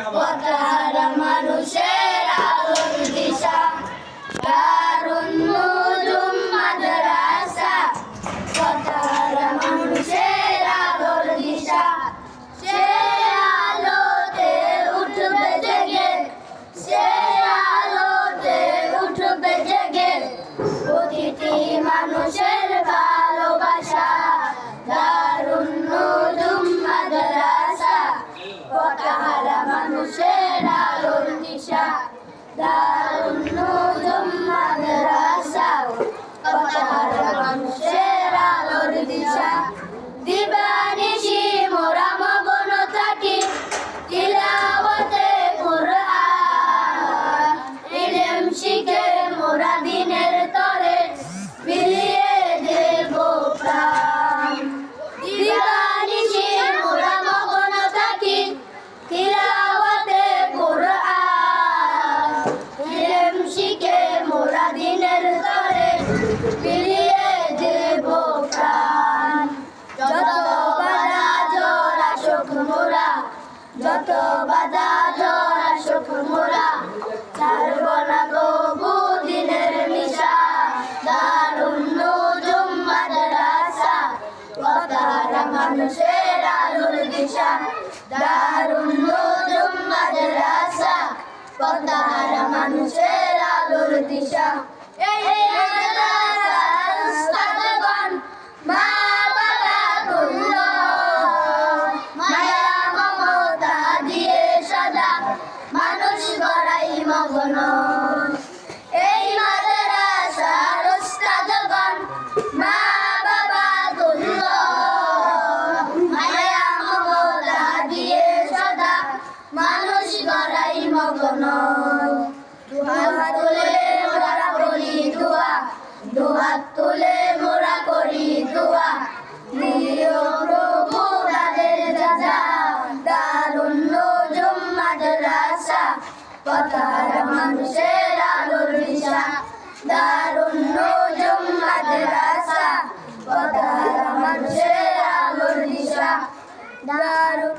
পথহারা মানুষের আলোর দিশা, দারুন নুজুম মাদ্রাসা। পথহারা মানুষের আলোর দিশা, সে আলোতে উঠবে জেগে, সে আলোতে উঠবে জেগে। প্রতিটি মানুষের ভালোবাসা, দারুন নুজুম মাদ্রাসা। পথহারা মানুষের আলোর দিশা, দারুন নুজুম মাদ্রাসা। পথহারা মানুষের আলোর দিশা, দিবানিশি মোরা মগ্ন থাকি তিলাওয়াতে কুরআন। ইলম শিখে মোরা দিনের তরে বিলিয়ে দেব প্রাণ। দিবানিশি মোরা মগ্ন থাকি তিলাওয়াতে কুরআন। ইলম শিখে মোরা দিনের তরে বিলিয়ে দেব প্রাণ। যত বাধা ঝড় আসুক মোরা, যত বাধা ঝড় আসুক মোরা, ছাড়ব না তবু দিনের নিশা, দারুন নুজুম মাদ্রাসা। পথহারা মানুষের আলোর দিশা, দারুন নুজুম মাদ্রাসা। পথহারা মানুষের আলোর দিশা। এই মাদ্রাসার উস্তাদগণ মা বাবা তুল্য, মায়া মমতা দিয়ে সদা মানুষ গড়াই মগ্ন। এই মাদ্রাসার উস্তাদগণ মা বাবা তুল্য, মায়া মমতা দিয়ে সদা মানুষ গড়াই মগ্ন। দুহাত তুলে মোরা করি দোয়া, দুহাত তুলে মোরা করি দোয়া। দিও প্রভু তাদের যাজা, দারুন নুজুম মাদ্রাসা। পথহারা মানুষের আলোর দিশা, দারুন নুজুম মাদ্রাসা। পথহারা মানুষের আলোর দিশা, দারুন